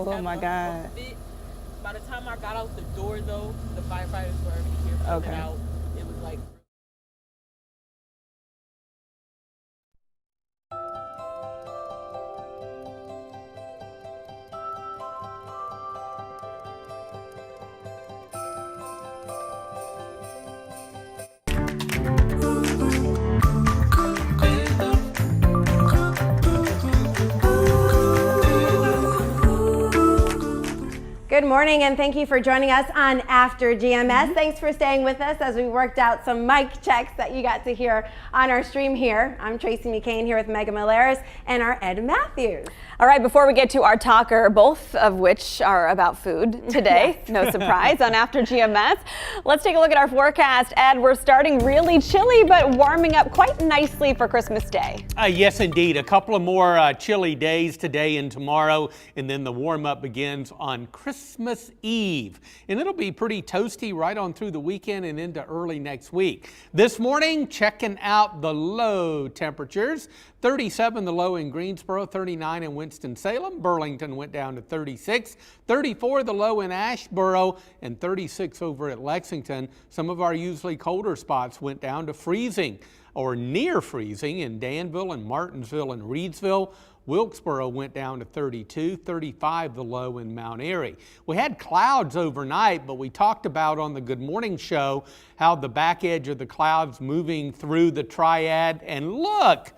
Oh have my a God. fit. By the time I got out the door, though, the firefighters were already here putting Okay. it out. It was like. Good morning, and thank you for joining us on After GMS. Thanks for staying with us as we worked out some mic checks that you got to hear on our stream here. I'm Tracy McCain here with Megan Milleras and our Ed Matthews. All right, before we get to our talker, both of which are about food today, no surprise, on After GMS, let's take a look at our forecast. Ed, we're starting really chilly, but warming up quite nicely for Christmas Day. Yes, indeed. A couple of more chilly days today and tomorrow, and then the warm-up begins on Christmas Eve. And it'll be pretty toasty right on through the weekend and into early next week. This morning, checking out the low temperatures. 37 the low in Greensboro, 39 in Winston-Salem. Burlington went down to 36, 34 the low in Asheboro, and 36 over at Lexington. Some of our usually colder spots went down to freezing or near freezing in Danville and Martinsville and Reedsville. Wilkesboro went down to 32, 35 the low in Mount Airy. We had clouds overnight, but we talked about on the Good Morning Show how the back edge of the clouds moving through the triad, and look,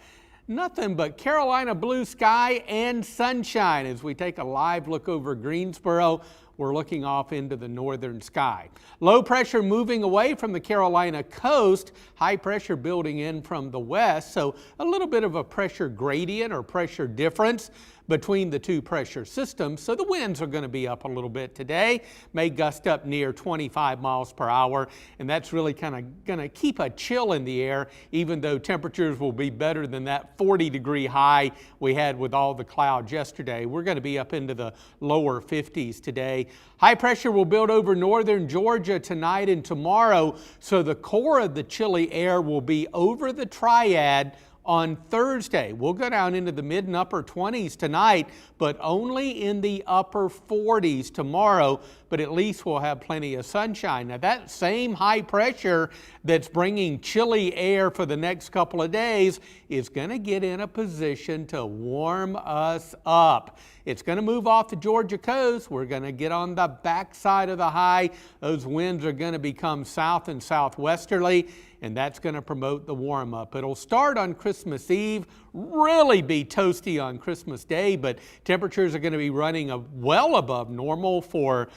nothing but Carolina blue sky and sunshine. As we take a live look over Greensboro, we're looking off into the northern sky. Low pressure moving away from the Carolina coast, high pressure building in from the west, so a little bit of a pressure gradient or pressure difference between the two pressure systems. So the winds are going to be up a little bit today, may gust up near 25 miles per hour, and that's really kind of going to keep a chill in the air, even though temperatures will be better than that 40-degree high we had with all the clouds yesterday. We're going to be up into the lower 50s today. High pressure will build over northern Georgia tonight and tomorrow, so the core of the chilly air will be over the triad on Thursday. We'll go down into the mid and upper 20s tonight, but only in the upper 40s tomorrow, but at least we'll have plenty of sunshine. Now that same high pressure that's bringing chilly air for the next couple of days is going to get in a position to warm us up. It's going to move off the Georgia coast. We're going to get on the backside of the high. Those winds are going to become south and southwesterly, and that's going to promote the warm up. It'll start on Christmas Eve, really be toasty on Christmas Day, but temperatures are going to be running well above normal for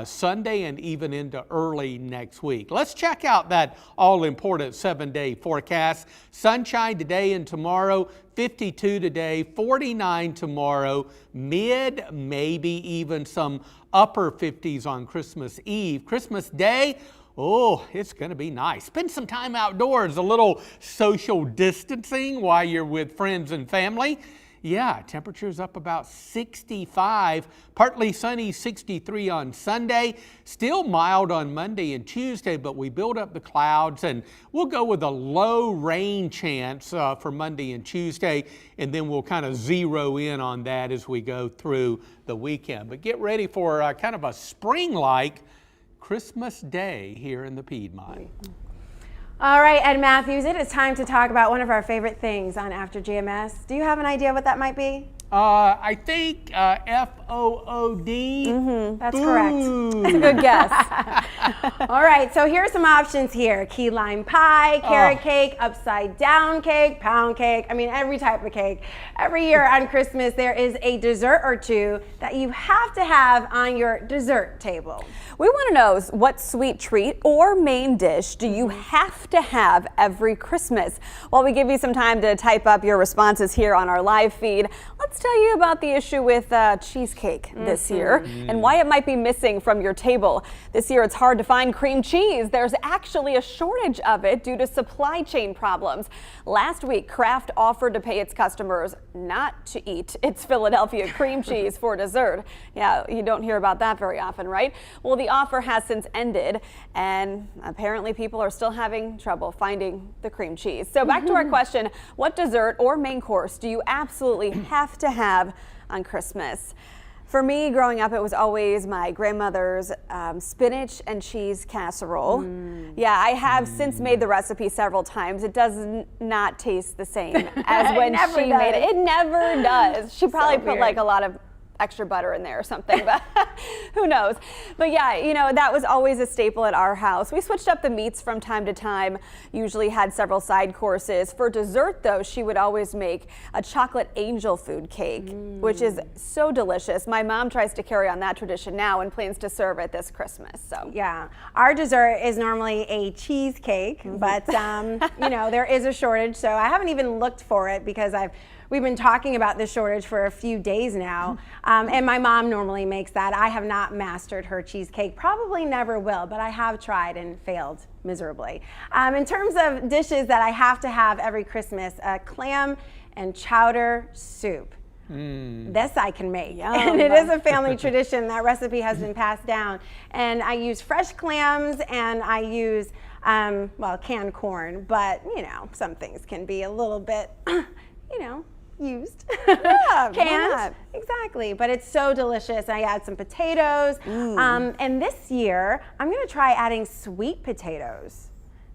Sunday and even into early next week. Let's check out that all-important 7-day forecast. Sunshine today and tomorrow, 52 today, 49 tomorrow, mid, maybe even some upper 50s on Christmas Eve. Christmas Day, oh, it's going to be nice. Spend some time outdoors, a little social distancing while you're with friends and family. Yeah, temperatures up about 65, partly sunny 63 on Sunday, still mild on Monday and Tuesday, but we build up the clouds and we'll go with a low rain chance for Monday and Tuesday, and then we'll kind of zero in on that as we go through the weekend. But get ready for kind of a spring-like Christmas Day here in the Piedmont. All right, Ed Matthews, it is time to talk about one of our favorite things on After GMS. Do you have an idea what that might be? I think F-O-O-D. That's correct. That's a good guess. All right, so here are some options here. Key lime pie, carrot cake, upside down cake, pound cake. I mean, every type of cake. Every year on Christmas, there is a dessert or two that you have to have on your dessert table. We want to know what sweet treat or main dish do you have to have every Christmas? While we give you some time to type up your responses here on our live feed, let's tell you about the issue with cheesecake this year and why it might be missing from your table. This year it's hard to find cream cheese. There's actually a shortage of it due to supply chain problems. Last week, Kraft offered to pay its customers not to eat its Philadelphia cream cheese for dessert. Yeah, you don't hear about that very often, right? Well, the offer has since ended, and apparently people are still having trouble finding the cream cheese. So back to our question, what dessert or main course do you absolutely have to have on Christmas? For me, growing up, it was always my grandmother's spinach and cheese casserole. Yeah, I have since made the recipe several times. It does not taste the same as when she made it. It never does. She probably put like a lot of extra butter in there or something, but who knows. But yeah, you know, that was always a staple at our house. We switched up the meats from time to time, usually had several side courses. For dessert though, she would always make a chocolate angel food cake, which is so delicious. My mom tries to carry on that tradition now and plans to serve it this Christmas. So yeah, our dessert is normally a cheesecake, but you know, there is a shortage, so I haven't even looked for it because we've been talking about this shortage for a few days now, and my mom normally makes that. I have not mastered her cheesecake, probably never will, but I have tried and failed miserably. In terms of dishes that I have to have every Christmas, clam and chowder soup. This I can make. Yum. And it is a family tradition. That recipe has been passed down. And I use fresh clams and I use, well, canned corn, but you know, some things can be a little bit, you know, used. Yeah, canned. Exactly, but it's so delicious. I add some potatoes. And this year, I'm gonna try adding sweet potatoes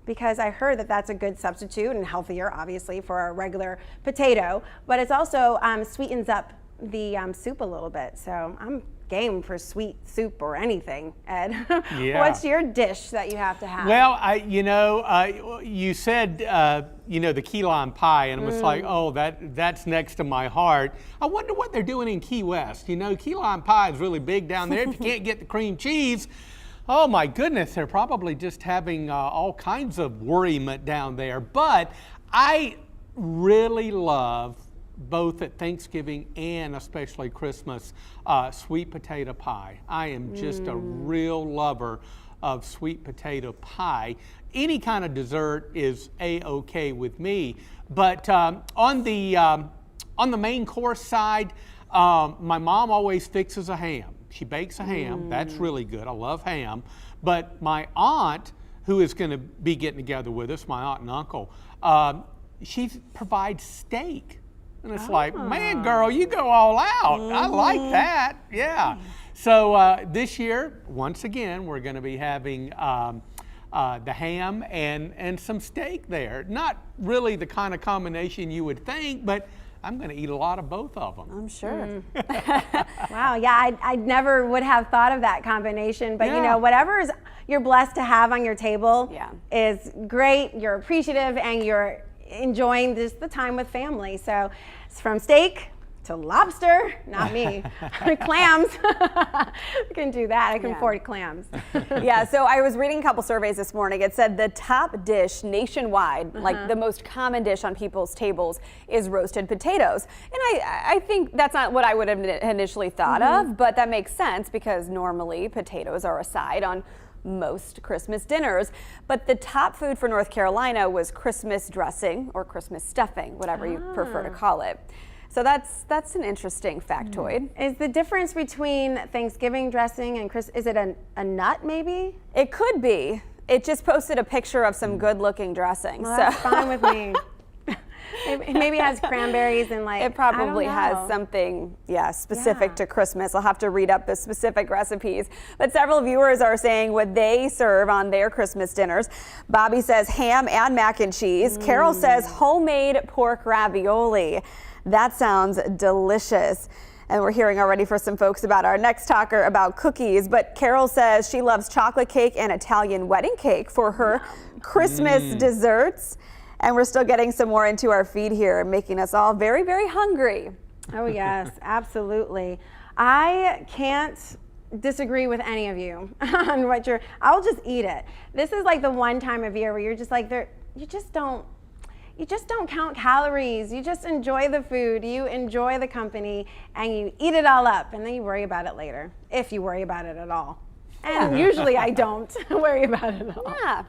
because I heard that that's a good substitute and healthier, obviously, for a regular potato, but it's also sweetens up the soup a little bit. So I'm game for sweet soup or anything. Ed, Yeah. What's your dish that you have to have? Well, you said, the key lime pie, and it was like, oh, that's next to my heart. I wonder what they're doing in Key West. You know, key lime pie is really big down there. If you can't get the cream cheese, oh my goodness, they're probably just having all kinds of worriment down there. But I really love, both at Thanksgiving and especially Christmas, sweet potato pie. I am just a real lover of sweet potato pie. Any kind of dessert is a-okay with me. But on the main course side, my mom always fixes a ham. She bakes a ham. That's really good. I love ham. But my aunt, who is going to be getting together with us, my aunt and uncle, she provides steak. And it's like, man, girl, you go all out. I like that. Yeah. So this year, once again, we're going to be having the ham and some steak there. Not really the kind of combination you would think, but I'm going to eat a lot of both of them. I'm sure. Wow, yeah, I never would have thought of that combination, but you know, whatever you're blessed to have on your table is great. You're appreciative and you're enjoying just the time with family. So it's from steak to lobster, not me. Clams, I can do that. I can afford clams. Yeah, so I was reading a couple surveys this morning. It said the top dish nationwide, like the most common dish on people's tables, is roasted potatoes. And I think that's not what I would have initially thought of, but that makes sense because normally potatoes are a side on most Christmas dinners. But the top food for North Carolina was Christmas dressing or Christmas stuffing, whatever you prefer to call it. So that's an interesting factoid. Is the difference between Thanksgiving dressing and is it a nut maybe? It could be. It just posted a picture of some good looking dressing. Well, that's fine with me. Maybe it has cranberries and like, it probably has something, specific to Christmas. I'll have to read up the specific recipes. But several viewers are saying what they serve on their Christmas dinners. Bobby says ham and mac and cheese. Carol says homemade pork ravioli. That sounds delicious. And we're hearing already for some folks about our next talker about cookies. But Carol says she loves chocolate cake and Italian wedding cake for her Christmas desserts. And we're still getting some more into our feed here, making us all very, very hungry. Oh yes, absolutely. I can't disagree with any of you on what I'll just eat it. This is like the one time of year where you're just like, you just don't count calories. You just enjoy the food, you enjoy the company, and you eat it all up, and then you worry about it later, if you worry about it at all. And usually I don't worry about it at all. Yeah.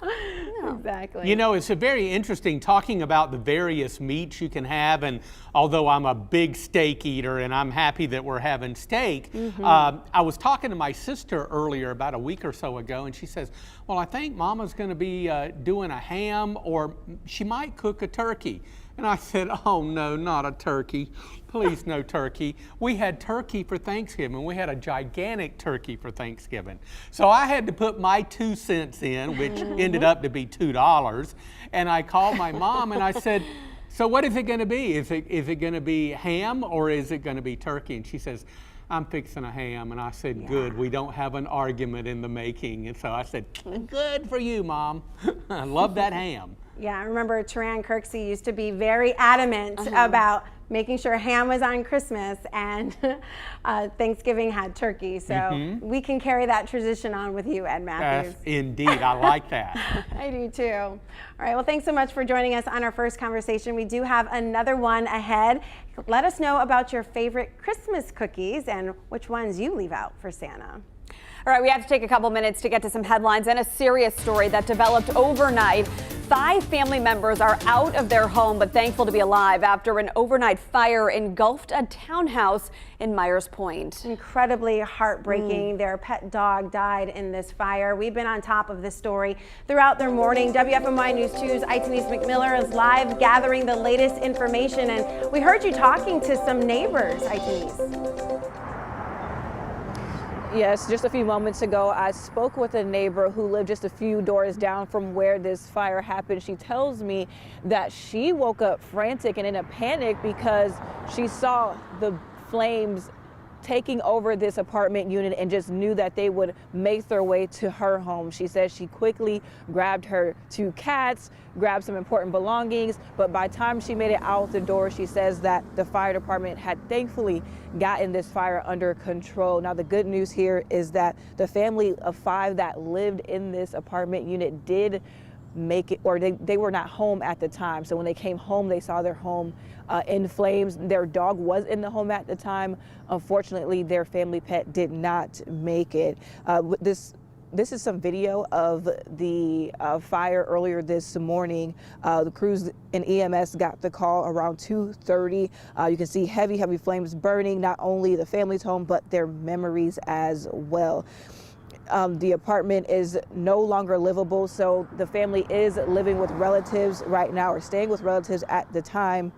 Exactly. You know, it's a very interesting talking about the various meats you can have, and although I'm a big steak eater and I'm happy that we're having steak, I was talking to my sister earlier about a week or so ago, and she says, well, I think Mama's going to be doing a ham, or she might cook a turkey. And I said, oh no, not a turkey. Please, no turkey. We had turkey for Thanksgiving. We had a gigantic turkey for Thanksgiving. So I had to put my 2 cents in, which ended up to be $2. And I called my mom and I said, so what is it going to be? Is it going to be ham or is it going to be turkey? And she says, I'm fixing a ham. And I said, good, we don't have an argument in the making. And so I said, good for you, Mom. I love that ham. Yeah, I remember Taran Kirksey used to be very adamant about making sure ham was on Christmas and Thanksgiving had turkey. So we can carry that tradition on with you, Ed Matthews. Indeed, I like that. I do too. All right, well, thanks so much for joining us on our first conversation. We do have another one ahead. Let us know about your favorite Christmas cookies and which ones you leave out for Santa. All right, we have to take a couple minutes to get to some headlines and a serious story that developed overnight. 5 family members are out of their home but thankful to be alive after an overnight fire engulfed a townhouse in Myers Point. Incredibly heartbreaking. Their pet dog died in this fire. We've been on top of this story throughout their morning. WFMY News 2's Denise McMiller is live gathering the latest information, and we heard you talking to some neighbors, Denise. Yes, just a few moments ago, I spoke with a neighbor who lived just a few doors down from where this fire happened. She tells me that she woke up frantic and in a panic because she saw the flames taking over this apartment unit and just knew that they would make their way to her home. She says she quickly grabbed her 2 cats, grabbed some important belongings, but by the time she made it out the door, she says that the fire department had thankfully gotten this fire under control. Now, the good news here is that the family of 5 that lived in this apartment unit did make it, or they were not home at the time. So when they came home, they saw their home in flames. Their dog was in the home at the time. Unfortunately, their family pet did not make it. This is some video of the fire earlier this morning. The crews in EMS got the call around 2:30. You can see heavy flames burning not only the family's home, but their memories as well. The apartment is no longer livable, so the family is living with relatives right now, or staying with relatives at the time.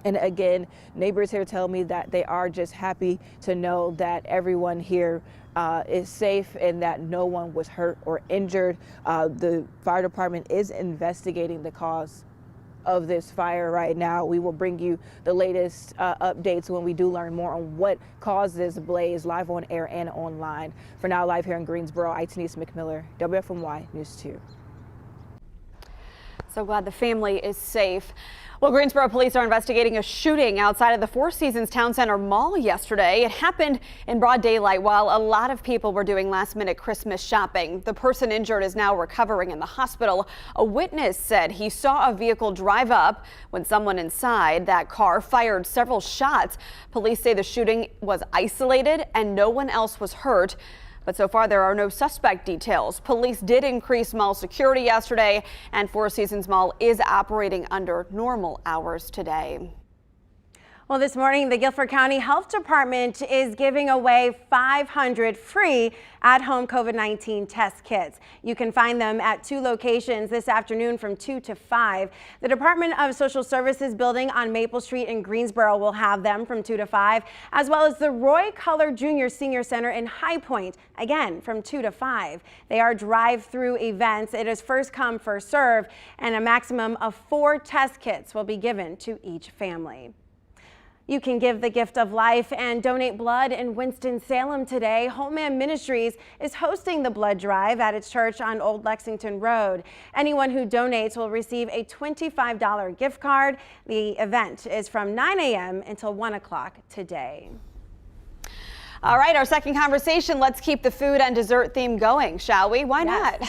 And again, neighbors here tell me that they are just happy to know that everyone here is safe and that no one was hurt or injured. The fire department is investigating the cause of this fire right now. We will bring you the latest updates when we do learn more on what caused this blaze, live on air and online. For now, live here in Greensboro, Denise McMiller, WFMY News 2. So glad the family is safe. Well, Greensboro police are investigating a shooting outside of the Four Seasons Town Center Mall yesterday. It happened in broad daylight while a lot of people were doing last-minute Christmas shopping. The person injured is now recovering in the hospital. A witness said he saw a vehicle drive up when someone inside that car fired several shots. Police say the shooting was isolated and no one else was hurt. But so far, there are no suspect details. Police did increase mall security yesterday, and Four Seasons Mall is operating under normal hours today. Well, this morning, the Guilford County Health Department is giving away 500 free at-home COVID-19 test kits. You can find them at 2 locations this afternoon from 2 to 5. The Department of Social Services building on Maple Street in Greensboro will have them from 2 to 5, as well as the Roy Culler Jr. Senior Center in High Point, again from 2 to 5. They are drive-through events. It is first come, first serve, and a maximum of 4 test kits will be given to each family. You can give the gift of life and donate blood in Winston-Salem today. Homeland Ministries is hosting the blood drive at its church on Old Lexington Road. Anyone who donates will receive a $25 gift card. The event is from 9 a.m. until 1 o'clock today. All right, our second conversation. Let's keep the food and dessert theme going, shall we? Why not?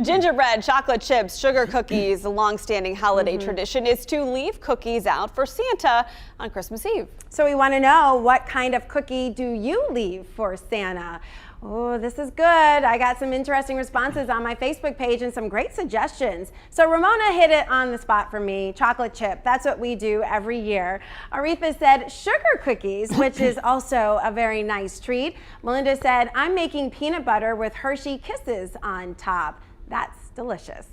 Gingerbread, chocolate chips, sugar cookies. The long-standing holiday tradition is to leave cookies out for Santa on Christmas Eve. So we want to know, what kind of cookie do you leave for Santa? Oh, this is good. I got some interesting responses on my Facebook page and some great suggestions. So Ramona hit it on the spot for me. Chocolate chip. That's what we do every year. Aretha said sugar cookies, which is also a very nice treat. Melinda said, I'm making peanut butter with Hershey Kisses on top. That's delicious.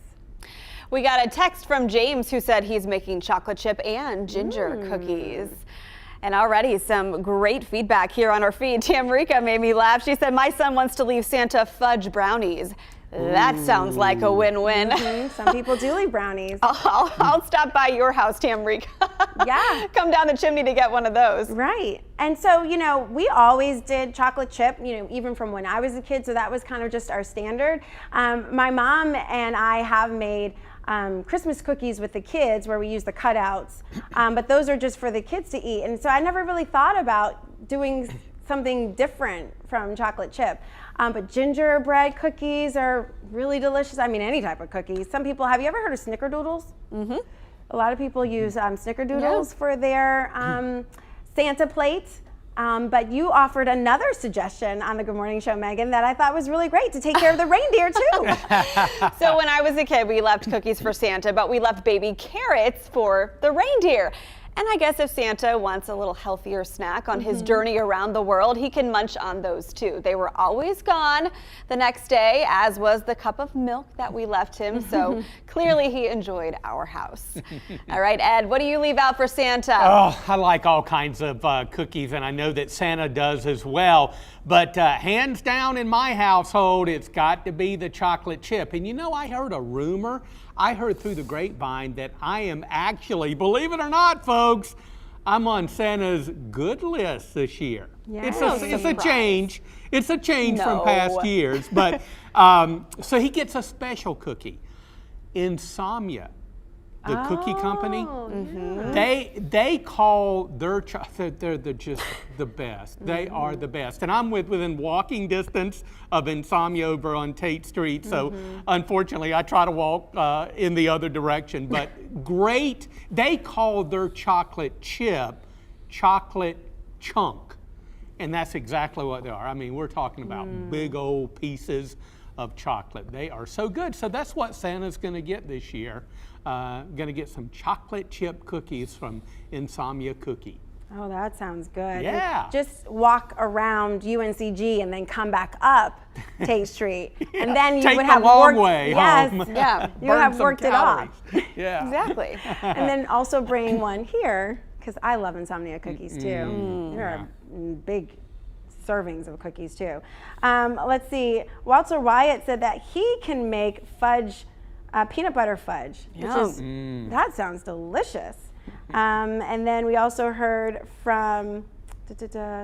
We got a text from James who said he's making chocolate chip and ginger cookies. And already some great feedback here on our feed. Tamrika made me laugh. She said, my son wants to leave Santa fudge brownies. That sounds like a win-win. Some people do leave brownies. I'll stop by your house, Tamrika. Yeah. Come down the chimney to get one of those. Right. And so, you know, we always did chocolate chip, you know, even from when I was a kid. So that was kind of just our standard. My mom and I have made Christmas cookies with the kids where we use the cutouts, but those are just for the kids to eat. And so I never really thought about doing something different from chocolate chip. But gingerbread cookies are really delicious. I mean, any type of cookies. Some people, have you ever heard of snickerdoodles? Mm-hmm. A lot of people use snickerdoodles for their Santa plates. But you offered another suggestion on the Good Morning Show, Megan, that I thought was really great, to take care of the reindeer too. So when I was a kid, we left cookies for Santa, but we left baby carrots for the reindeer. And I guess if Santa wants a little healthier snack on his journey around the world, he can munch on those too. They were always gone the next day, as was the cup of milk that we left him. So clearly he enjoyed our house. All right, Ed, what do you leave out for Santa? Oh, I like all kinds of cookies, and I know that Santa does as well. But hands down in my household, it's got to be the chocolate chip. And you know, I heard a rumor. I heard through the grapevine that I am actually, believe it or not, folks, I'm on Santa's good list this year. Yeah. It's a change. It's a change from No. past years. But so he gets a special cookie. Insomnia, the cookie company, they call their they're just the best. They are the best. And I'm within walking distance of Insomnia over on Tate Street. So unfortunately, I try to walk in the other direction. But great. They call their chocolate chip chocolate chunk. And that's exactly what they are. I mean, we're talking about big old pieces of chocolate. They are so good. So that's what Santa's going to get this year. Going to get some chocolate chip cookies from Insomnia Cookie. Oh, that sounds good. Yeah. And just walk around UNCG and then come back up Tate Street. And then you Take would the have long worked, way yes, home. Yeah. you Burn have some worked it off. calories. Yeah. Exactly. And then also bring one here, because I love Insomnia cookies too. There are big servings of cookies too. Let's see. Walter Wyatt said that he can make fudge, peanut butter fudge, which is, that sounds delicious. And then we also heard from,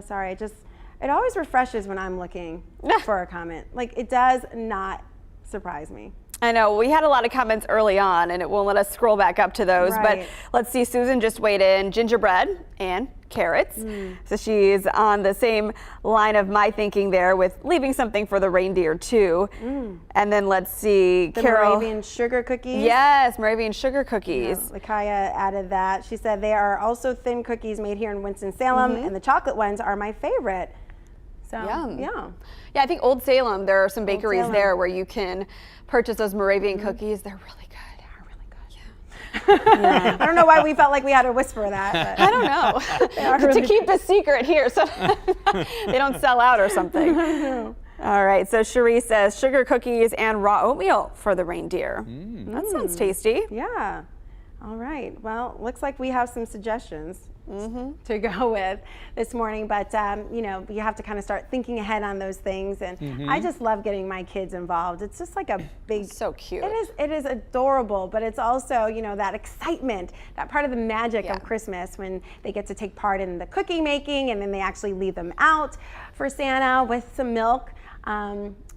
sorry, it always refreshes when I'm looking for a comment. Like, it does not surprise me. I know, we had a lot of comments early on and it won't let us scroll back up to those, Right. but let's see, Susan just weighed in gingerbread and carrots. So she's on the same line of my thinking there with leaving something for the reindeer too. And then let's see, The Carol. Moravian sugar cookies. Yes, Moravian sugar cookies. Lakaya added that. She said they are also thin cookies made here in Winston-Salem, and the chocolate ones are my favorite. So, Yum. yeah. Yeah, I think Old Salem, there are some bakeries Salem. there where you can purchase those Moravian cookies. They're really good. I don't know why we felt like we had to whisper that. But. I don't know. To keep the secret here so they don't sell out or something. All right, so Cherie says sugar cookies and raw oatmeal for the reindeer. That sounds tasty. Yeah. All right. Well, looks like we have some suggestions to go with this morning, but you know, you have to kind of start thinking ahead on those things, and I just love getting my kids involved. It's just like a big, So cute. It is adorable, but it's also, you know, that excitement, that part of the magic of Christmas when they get to take part in the cookie making, and then they actually leave them out for Santa with some milk.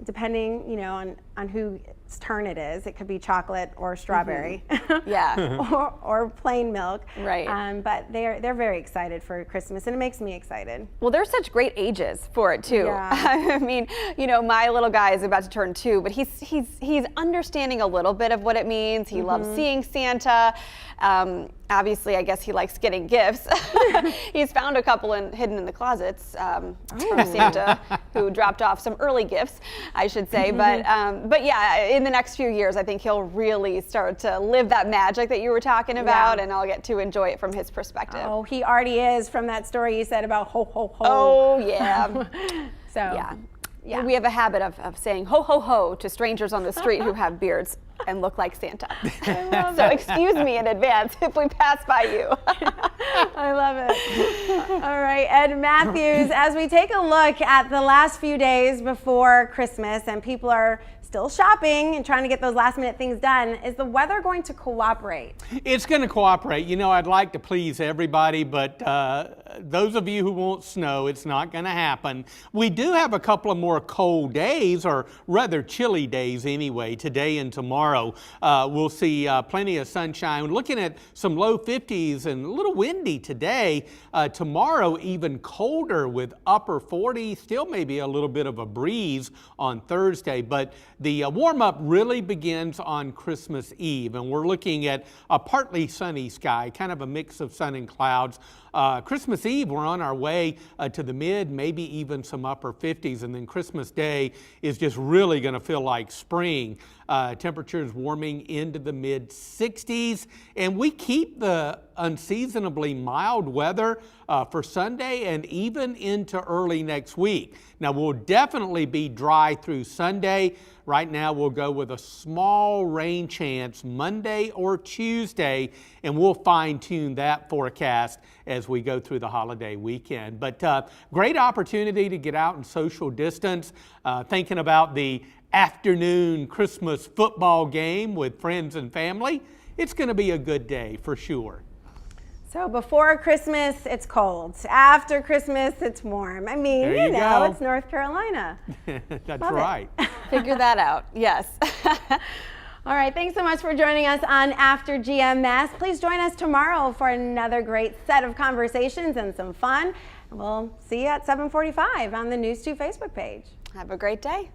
Depending, you know, on whose turn it is. It could be chocolate or strawberry, Yeah. or plain milk. Right. But they're very excited for Christmas, and it makes me excited. Well, there's such great ages for it too. Yeah. I mean, you know, my little guy is about to turn 2, but he's understanding a little bit of what it means. He loves seeing Santa. Obviously, I guess he likes getting gifts. He's found a couple hidden in the closets from Santa, who dropped off some early gifts, I should say. But yeah, in the next few years, I think he'll really start to live that magic that you were talking about, and I'll get to enjoy it from his perspective. Oh, he already is, from that story you said about ho ho ho. Oh yeah. So Yeah. Yeah. We have a habit of saying ho ho ho to strangers on the street who have beards and look like Santa. So excuse me in advance if we pass by you. I love it. All right, Ed Matthews, as we take a look at the last few days before Christmas and people are still shopping and trying to get those last minute things done, is the weather going to cooperate? It's going to cooperate. You know, I'd like to please everybody, but those of you who want snow, it's not going to happen. We do have a couple of more cold days, or rather chilly days anyway, today and tomorrow. We'll see plenty of sunshine. We're looking at some low 50s and a little windy today. Tomorrow even colder with upper 40s, still maybe a little bit of a breeze on Thursday, but the warm-up really begins on Christmas Eve, and we're looking at a partly sunny sky, kind of a mix of sun and clouds. Christmas Eve, we're on our way to the mid, maybe even some upper 50s, and then Christmas Day is just really going to feel like spring. Temperatures warming into the mid 60s, and we keep the unseasonably mild weather for Sunday and even into early next week. Now, we'll definitely be dry through Sunday. Right now, we'll go with a small rain chance Monday or Tuesday, and we'll fine-tune that forecast as we go through the holiday weekend. But great opportunity to get out and social distance, thinking about the afternoon Christmas football game with friends and family. It's going to be a good day for sure. So before Christmas, it's cold. After Christmas, it's warm. I mean, There you know, go. it's North Carolina. That's Love it. right. Figure that out. Yes. All right, thanks so much for joining us on After GMS. Please join us tomorrow for another great set of conversations and some fun. We'll see you at 7:45 on the News 2 Facebook page. Have a great day.